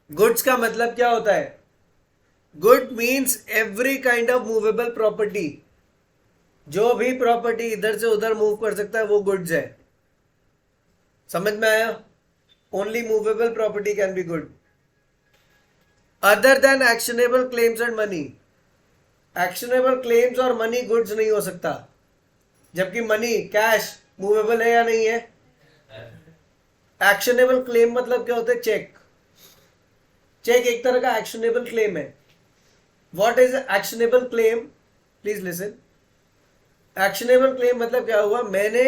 Goods का मतलब क्या होता है? Good means every kind of movable property. जो भी प्रॉपर्टी इधर से उधर मूव कर सकता है वो गुड्स है। समझ में आया? Only movable property can be good. Other than actionable claims and money. Actionable claims और मनी गुड्स नहीं हो सकता, जबकि मनी कैश मूवेबल है या नहीं है? एक्शनेबल क्लेम मतलब क्या होता है? चेक। चेक एक तरह का एक्शनेबल क्लेम है। What is actionable claim? Please listen. Actionable claim मतलब क्या हुआ? मैंने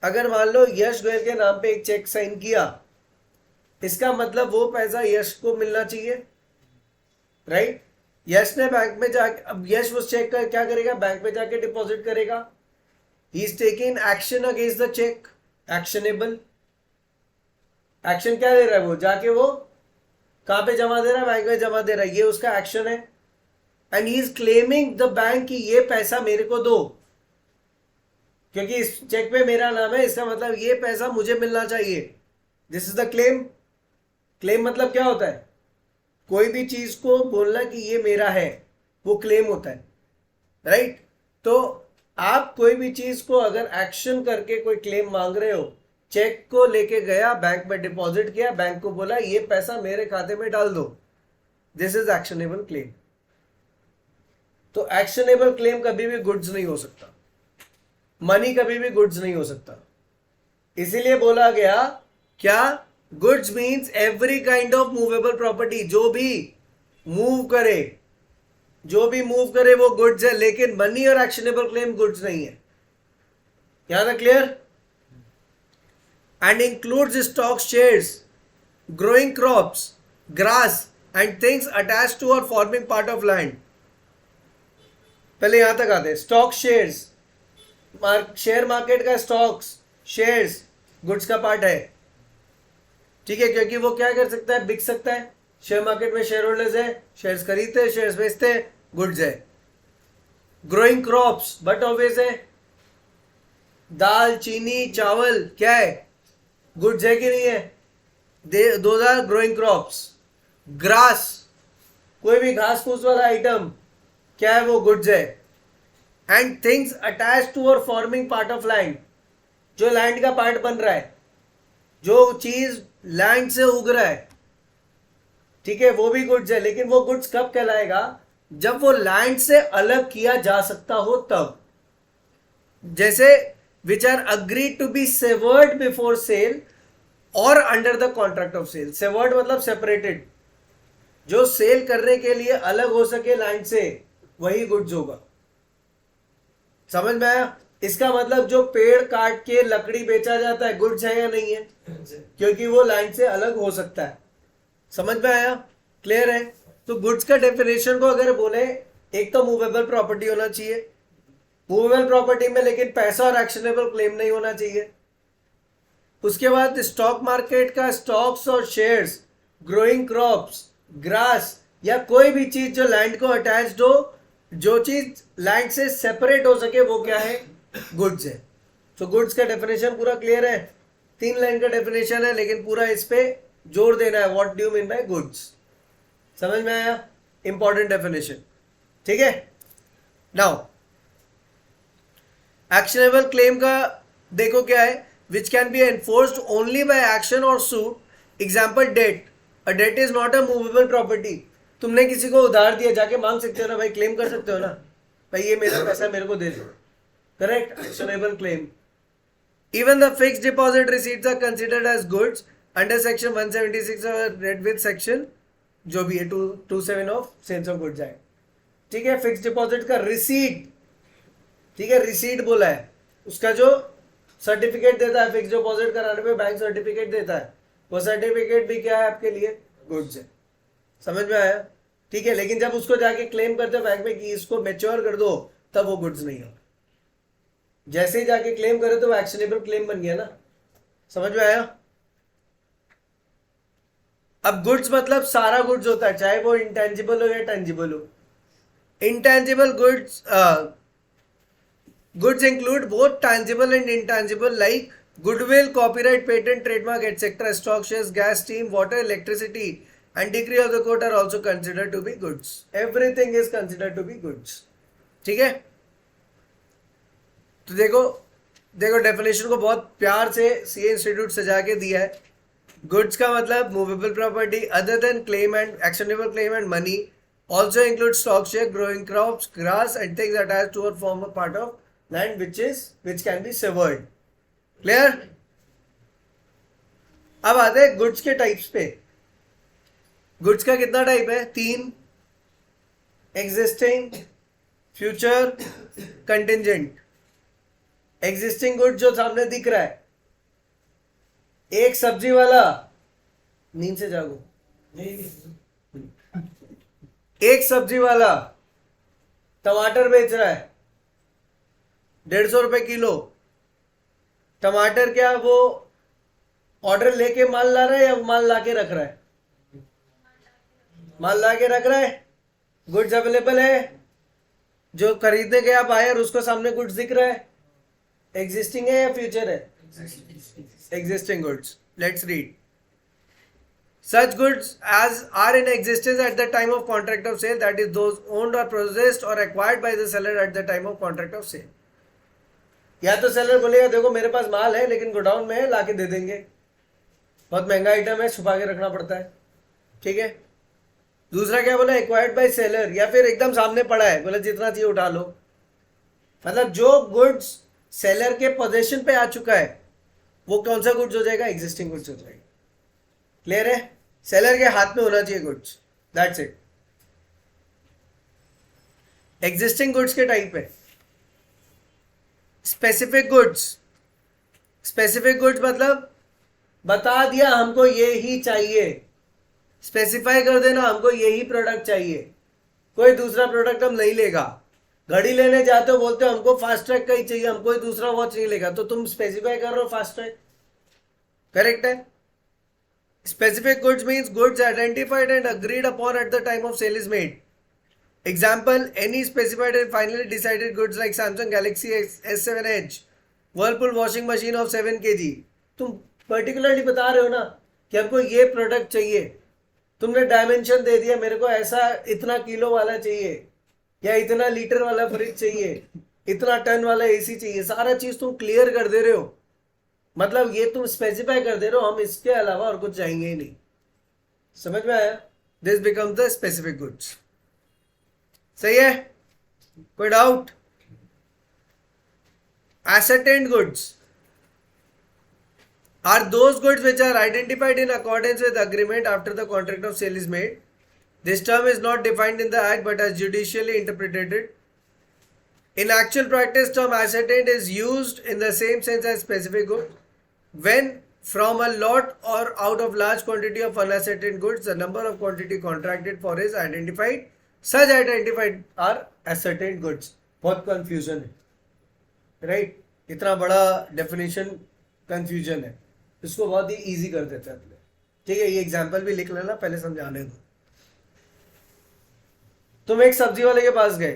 अगर मान लो यश गोयल के नाम पे एक चेक साइन किया, इसका मतलब वो पैसा यश को मिलना चाहिए, राइट? यश ने बैंक में जाके, अब यश उस चेक का क्या करेगा? बैंक में जाके डिपॉजिट करेगा। He is taking action against the cheque. Actionable action क्या दे रहा है? वो जाके वो कहां पे जमा दे रहा है? बैंक में जमा दे रहा है। ये उसका एक्शन है। And he is claiming the bank कि ये पैसा मेरे को दो, क्योंकि इस चेक पे मेरा नाम है, इसका मतलब ये पैसा मुझे मिलना चाहिए। This is the claim. Claim मतलब क्या होता है? कोई भी चीज को बोलना कि ये मेरा है, वो क्लेम होता है, राइट? तो आप कोई भी चीज को अगर एक्शन करके कोई क्लेम मांग रहे हो, चेक को लेके गया, बैंक में डिपॉजिट किया, बैंक को बोला ये पैसा मेरे खाते में डाल दो, दिस इज एक्शनेबल क्लेम। तो एक्शनेबल क्लेम कभी भी गुड्स नहीं हो सकता, मनी कभी भी गुड्स नहीं हो सकता। इसीलिए बोला गया क्या? Goods means every kind of movable property. जो भी मूव करे, जो भी मूव करे वो गुड्स है, लेकिन मनी और एक्शनेबल क्लेम गुड्स नहीं है। यहां तक clear? And includes stock, shares, growing crops, grass and things attach to और फॉर्मिंग पार्ट ऑफ लैंड। पहले यहां तक आते हैं। स्टॉक, शेयर्स, शेयर मार्केट का स्टॉक्स, शेयर्स गुड्स का पार्ट है, ठीक है? क्योंकि वो क्या कर सकता है? बिक सकता है। शेयर मार्केट में शेयर होल्डर्स है, शेयर्स खरीदते हैं, शेयर्स बेचते हैं, गुड्स है। ग्रोइंग क्रॉप्स बट ऑब्वियस है, दाल, चीनी, चावल क्या है? गुड्स है कि नहीं है? Those are growing crops. Grass, कोई भी घास फूस वाला आइटम क्या है? वो गुड्स है। एंड थिंग्स अटैच टू और फॉर्मिंग पार्ट ऑफ लैंड, जो लैंड का पार्ट बन रहा है, जो चीज लैंड से उग रहा है, ठीक है, वो भी गुड्स है। लेकिन वो गुड्स कब कहलाएगा? जब वो लैंड से अलग किया जा सकता हो तब। जैसे which are agree to be severed before sale और under the contract of sale. Severed मतलब सेपरेटेड, जो सेल करने के लिए अलग हो सके लैंड से, वही गुड्स होगा। समझ में आया? इसका मतलब जो पेड़ काट के लकड़ी बेचा जाता है, गुड्स है या नहीं है? क्योंकि वो लैंड से अलग हो सकता है। समझ में आया? क्लियर है? तो गुड्स का डेफिनेशन को अगर बोले, एक तो मूवेबल प्रॉपर्टी होना चाहिए, मूवेबल प्रॉपर्टी में लेकिन पैसा और एक्शनेबल क्लेम नहीं होना चाहिए। उसके बाद स्टॉक मार्केट का स्टॉक्स और शेयर्स, ग्रोइंग क्रॉप्स, ग्रास या कोई भी चीज जो लैंड को अटैच्ड हो, जो चीज लैंड से सेपरेट हो सके, वो क्या है? गुड्स है। तो गुड्स का डेफिनेशन पूरा क्लियर है। 3 लाइन का डेफिनेशन है, लेकिन पूरा इस पे जोर देना है। What do you mean by goods? समझ में आया? इंपॉर्टेंट डेफिनेशन, ठीक है? नाउ एक्शनेबल क्लेम का देखो क्या है? Which can be enforced only by action और suit. Example, debt. A debt is not a movable property. तुमने किसी को उधार दिया, जाके मांग सकते हो ना भाई, क्लेम कर सकते हो ना भाई, ये मेरा पैसा मेरे को दे दो, correct? Actionable claim. Even the fixed deposit receipts are considered as goods under section 176 और रेड विद सेक्शन जो भी है 227 of sales of goods act, ठीक है? फिक्स डिपॉजिट का रिसीट, ठीक है, रिसीट बोला है, उसका जो सर्टिफिकेट देता है फिक्स डिपॉजिट कराने पे, बैंक सर्टिफिकेट देता है, वो सर्टिफिकेट भी क्या है आपके लिए? गुड्स है। समझ में आया? ठीक है। लेकिन जब उसको जाके क्लेम करते हो बैंक में कि इसको मेच्योर कर दो, तब वो गुड्स नहीं होगा। जैसे ही जाके क्लेम करे तो वो एक्शनेबल क्लेम बन गया ना। समझ में आया? अब गुड्स मतलब सारा गुड्स होता है, चाहे वो इंटेंजिबल हो या टेंजिबल हो। Intangible goods goods include both tangible and intangible like goodwill, copyright, patent, trademark, etc. stock, shares, gas, steam, water, electricity and decree of the court are also considered to be goods. Everything is considered to be goods. ठीक है? तो देखो definition को बहुत प्यार से CA institute सजा के दिया है. गुड्स का मतलब movable property other than claim and actionable claim and money, also includes stock, share, growing crops, grass and things attached to or form a part of land which can be severed. Clear? अब आते हैं goods के types पे. Goods का कितना type है? 3. Existing, future, contingent. Existing goods जो सामने दिख रहा है, एक सब्जी वाला, नींद से जागो, एक सब्जी वाला टमाटर बेच रहा है 150 रुपए किलो. टमाटर क्या वो ऑर्डर लेके माल ला रहा है या माल ला के रख रहा है? माल ला के रख रहा है. गुड्स अवेलेबल है, जो खरीदने गया बायर उसको सामने गुड्स दिख रहा है. एग्जिस्टिंग है या फ्यूचर है? Existing goods. Let's read. Such goods as are in existence at the time of contract of sale, that is those owned or possessed or acquired by the seller at the time of contract of sale. या तो seller बोलेगा देखो मेरे पास माल है लेकिन godown में है, लाके दे देंगे, बहुत महंगा आइटम है, छुपा के रखना पड़ता है. ठीक है. दूसरा क्या बोला? एक्वायर्ड बाय सेलर, या फिर एकदम सामने पड़ा है, बोला जितना चाहिए उठा लो. मतलब जो गुड्स सेलर के पोजेशन पे आ चुका है वो कौन सा गुड्स हो जाएगा? एग्जिस्टिंग गुड्स हो जाएगा. क्लियर है? सेलर के हाथ में होना चाहिए goods. That's it. Existing goods के टाइप है. Specific goods. स्पेसिफिक गुड्स मतलब बता दिया हमको ये ही चाहिए, स्पेसिफाई कर देना हमको यही प्रोडक्ट चाहिए, कोई दूसरा प्रोडक्ट हम नहीं लेगा. घड़ी लेने जाते हो बोलते हो हमको फास्ट ट्रैक का ही चाहिए, हम कोई दूसरा वॉच नहीं लेगा, तो तुम स्पेसिफाई कर रहे हो फास्ट ट्रैक. करेक्ट है? Specific goods means goods identified and agreed upon at the time of sale is made. Example, any specified and finally decided goods like Samsung Galaxy S7 Edge, Whirlpool washing machine of 7 kg. तुम particularly बता रहे हो ना कि हमको ये product चाहिए, तुमने डायमेंशन दे दिया मेरे को ऐसा इतना किलो वाला चाहिए या इतना लीटर वाला फ्रिज चाहिए, इतना टन वाला एसी चाहिए, सारा चीज तुम क्लियर कर दे रहे हो. मतलब ये तुम स्पेसिफाई कर दे रहे हो, हम इसके अलावा और कुछ चाहेंगे ही नहीं. समझ में आया? This become the specific goods. सही है? कोई doubt? ascertained goods are those goods which are identified in accordance with agreement after the contract of sale is made. This term is not defined in the act but is judicially interpreted. In actual practice, term ascertained is used in the same sense as specific good. When from a lot or out of large quantity of unascertained goods, the number of quantity contracted for is identified. Such identified are ascertained goods. बहुत confusion है, right? इतना बड़ा definition confusion है, इसको बहुत ही easy कर देते हैं अपने. ठीक है, ये example भी लिख लेना, पहले समझाने दो. तुम एक सब्जी वाले के पास गए,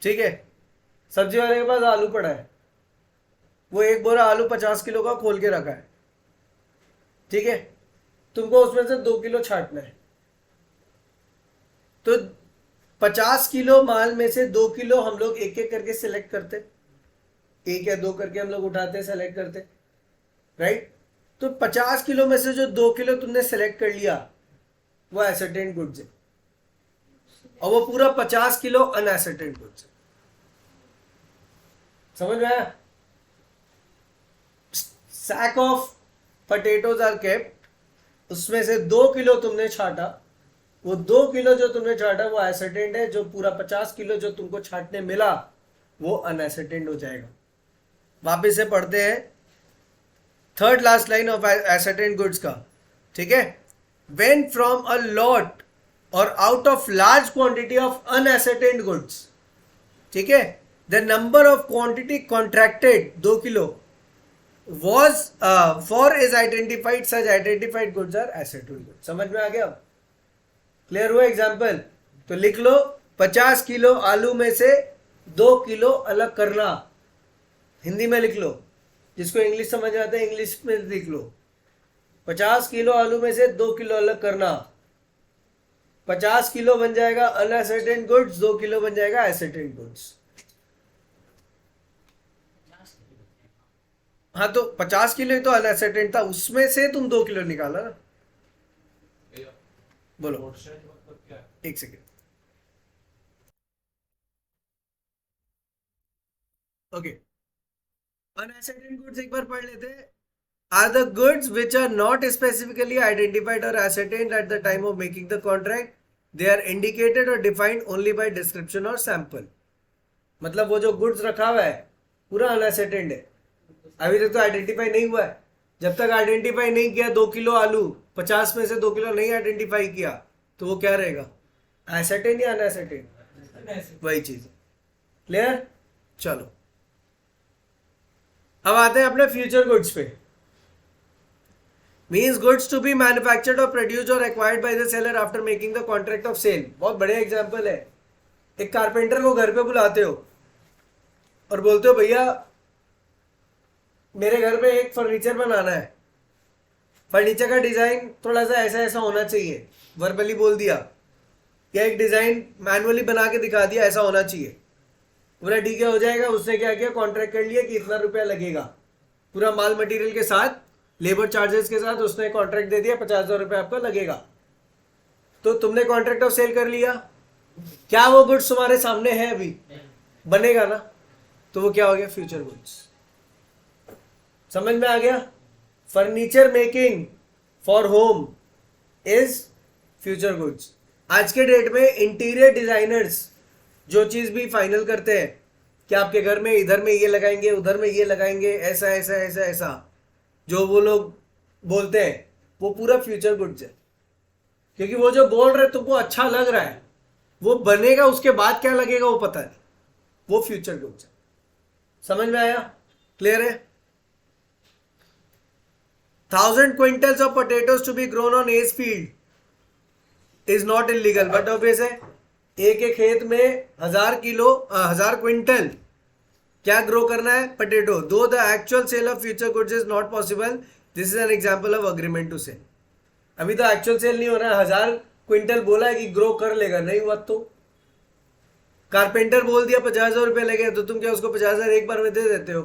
ठीक है, सब्जी वाले के पास आलू पड़ा है, वो एक बोरा आलू 50 किलो का खोल के रखा है. ठीक है, तुमको उसमें से 2 किलो छांटना है, तो 50 किलो माल में से 2 किलो हम लोग एक एक करके सिलेक्ट करते, 1 या 2 करके हम लोग उठाते सेलेक्ट करते, राइट? तो 50 किलो में से जो 2 किलो तुमने सेलेक्ट कर लिया वो एसर्टेन्ड गुड्स है, और वो पूरा 50 किलो अनएसर्टेन्ड गुड्स है. समझ में आया? Sack of potatoes are kept, उसमें से 2 किलो तुमने छाटा, वो 2 किलो जो तुमने छाटा वो एसर्टेन्ड है, जो पूरा 50 किलो जो तुमको छाटने मिला वो अनएसर्टेन्ड हो जाएगा. वापिस से पढ़ते हैं third last line of ascertained goods का. ठीक है, व्हेन फ्रॉम अ लॉट और out of large quantity of unascertained goods, ठीक है, the number of quantity contracted 2 kilo was for is identified, such identified goods are ascertained goods. समझ में आ गया? Clear हुआ एग्जाम्पल? तो लिख लो 50 किलो आलू में से 2 किलो अलग करना, हिंदी में लिख लो, जिसको इंग्लिश समझ आता है इंग्लिश में लिख लो. 50 किलो आलू में से 2 किलो अलग करना, 50 किलो बन जाएगा अनएसर्टेन गुड्स, 2 किलो बन जाएगा एसर्टेन गुड्स। हाँ तो 50 किलो ही तो अनएसर्टेन था, उसमें से तुम 2 किलो निकाला ना। बोलो एक सेकेंड। ओके, अनएसर्टेन गुड्स एक बार पढ़ लेते हैं। Are the goods which are not specifically identified or ascertained at the time of making the contract, they are indicated or defined only by description or sample। मतलब वो जो गुड्स रखा हुआ है पूरा अनएसर्टेन्ड है, अभी तक तो आइडेंटिफाई नहीं हुआ है। जब तक आइडेंटिफाई नहीं किया 2 किलो आलू, 50 में से 2 किलो नहीं आइडेंटिफाई किया तो वो क्या रहेगा, एसर्टेन या अनएसर्टेन, वही चीज। क्लियर? चलो अब आते हैं अपने फ्यूचर गुड्स पे। Means goods to be manufactured और प्रोड्यूस्ड और acquired by the seller after making the contract of sale. बहुत बढ़िया एग्जांपल है। एक कारपेंटर को घर पे बुलाते हो और बोलते हो भैया मेरे घर में एक फर्नीचर बनाना है, फर्नीचर का डिजाइन थोड़ा सा ऐसा ऐसा होना चाहिए, वर्बली बोल दिया, या एक डिजाइन मैनुअली बना के दिखा दिया ऐसा होना चाहिए, पूरा ठीक है हो जाएगा। उसने क्या किया, कॉन्ट्रैक्ट कर लिया कि इतना रुपया लगेगा, पूरा माल मटेरियल के साथ, लेबर चार्जेस के साथ उसने कॉन्ट्रैक्ट दे दिया, 50,000 रुपये आपका लगेगा। तो तुमने कॉन्ट्रैक्ट ऑफ सेल कर लिया, क्या वो गुड्स तुम्हारे सामने है अभी, बनेगा ना, तो वो क्या हो गया, फ्यूचर गुड्स। समझ में आ गया? Furniture making for home is future goods. आज के डेट में इंटीरियर डिजाइनर्स जो चीज भी फाइनल करते हैं कि आपके घर में इधर में ये लगाएंगे, उधर में ये लगाएंगे, ऐसा ऐसा ऐसा ऐसा, जो वो लोग बोलते हैं वो पूरा फ्यूचर गुड्स है। क्योंकि वो जो बोल रहे तुमको अच्छा लग रहा है, वो बनेगा उसके बाद क्या लगेगा वो पता नहीं, वो फ्यूचर गुड्स है। समझ में आया? क्लियर है? 1000 quintals of potatoes to be grown on his field is not illegal, but obvious है एक एक खेत में 1000 क्विंटल क्या ग्रो करना है, potato. Though the actual sale of future goods is not possible, this is an example of agreement to sell. अभी तो एक्चुअल सेल नहीं हो रहा है, 1000 क्विंटल बोला है कि ग्रो कर लेगा, नहीं हुआ तो कारपेंटर बोल दिया 50,000 रुपये लगे, तो तुम क्या उसको 50,000 एक बार में दे देते हो?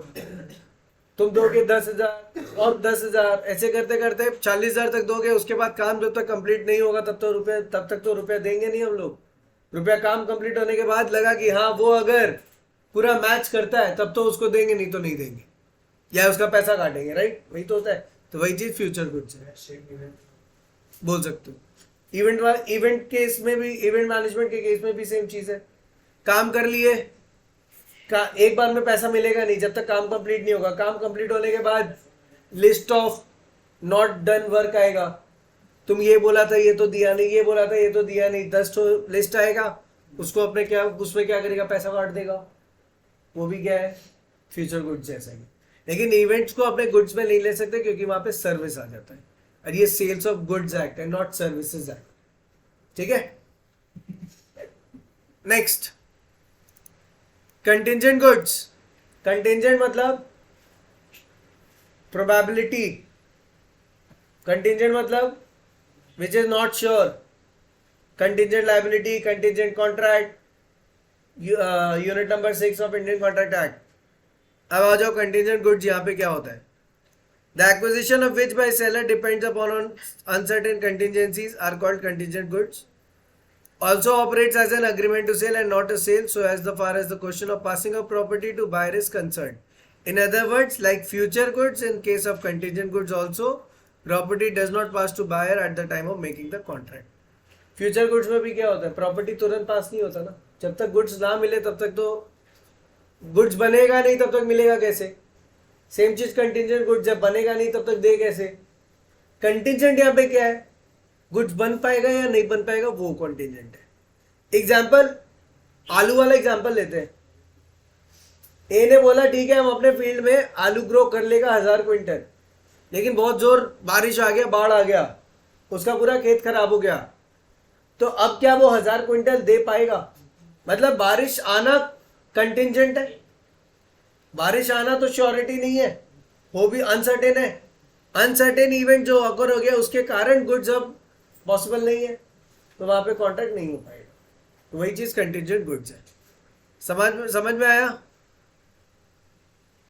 तुम दोगे 10,000 और 10,000, ऐसे करते करते 40,000 तक दोगे। उसके बाद काम जब तक कंप्लीट नहीं होगा तब तक तो रुपया देंगे नहीं हम लोग। रुपया काम कंप्लीट होने के बाद लगा कि हाँ वो अगर पूरा मैच करता है तब तो उसको देंगे, नहीं तो नहीं देंगे, या उसका पैसा काटेंगे, राइट? वही तो होता है। तो वही चीज फ्यूचर गुड्स है, बोल सकते हो। इवेंट केस में भी, इवेंट मैनेजमेंट के केस में भी सेम चीज है। काम कर लिए, एक बार में पैसा मिलेगा नहीं जब तक काम कंप्लीट नहीं होगा। काम कंप्लीट होने के बाद list of not done work आएगा, तुम ये बोला था ये तो दिया नहीं, ये बोला था ये तो दिया नहीं, 10 तो लिस्ट आएगा, उसको अपने क्या, उसमें क्या करेगा, पैसा काट देगा। वो भी क्या है, फ्यूचर गुड्स जैसा ही। लेकिन इवेंट्स को अपने गुड्स में नहीं ले सकते क्योंकि वहां पे सर्विस आ जाता है, और ये सेल्स ऑफ गुड्स एक्ट है, नॉट सर्विसेज एक्ट। ठीक है? Next, contingent goods. कंटिंजेंट मतलब प्रोबेबिलिटी, कंटिंजेंट मतलब which is not sure, contingent liability, contingent contract, unit number 6 of Indian contract act. अब आ जाओ कंटिंजेंट गुड्स। यहाँ पे क्या होता है, the acquisition of which by seller depends upon uncertain contingencies are called contingent goods, also operates as an agreement to sell and not a sale, so as far as the question of passing of property to buyer is concerned. In other words, like future goods, in case of contingent goods also, property does not pass to buyer at the time of making the contract. Future goods में भी क्या होता है, property तुरंत पास नहीं होता ना। जब तक गुड्स ना मिले तब तक तो गुड्स बनेगा नहीं, तब तक मिलेगा कैसे? सेम चीज कंटिंजेंट गुड्स, जब बनेगा नहीं तब तक दे कैसे? कंटिंजेंट यहाँ पे क्या है, गुड्स बन पाएगा या नहीं बन पाएगा, वो कंटिंजेंट है। एग्जाम्पल, आलू वाला एग्जाम्पल लेते हैं। ए ने बोला ठीक है हम अपने फील्ड में आलू ग्रो कर लेगा 1000 क्विंटल, लेकिन बहुत जोर बारिश आ गया, बाढ़ आ गया, उसका पूरा खेत खराब हो गया, तो अब क्या वो 1000 क्विंटल दे पाएगा? मतलब बारिश आना कंटिंजेंट है, बारिश आना तो श्योरिटी नहीं है, वो भी अनसर्टेन है। अनसर्टेन इवेंट जो अकर हो गया उसके कारण गुड्स अब पॉसिबल नहीं है, तो वहां पे कॉन्ट्रैक्ट नहीं हो पाएगा। तो वही चीज कंटीजेंट गुड्स है। समझ में आया?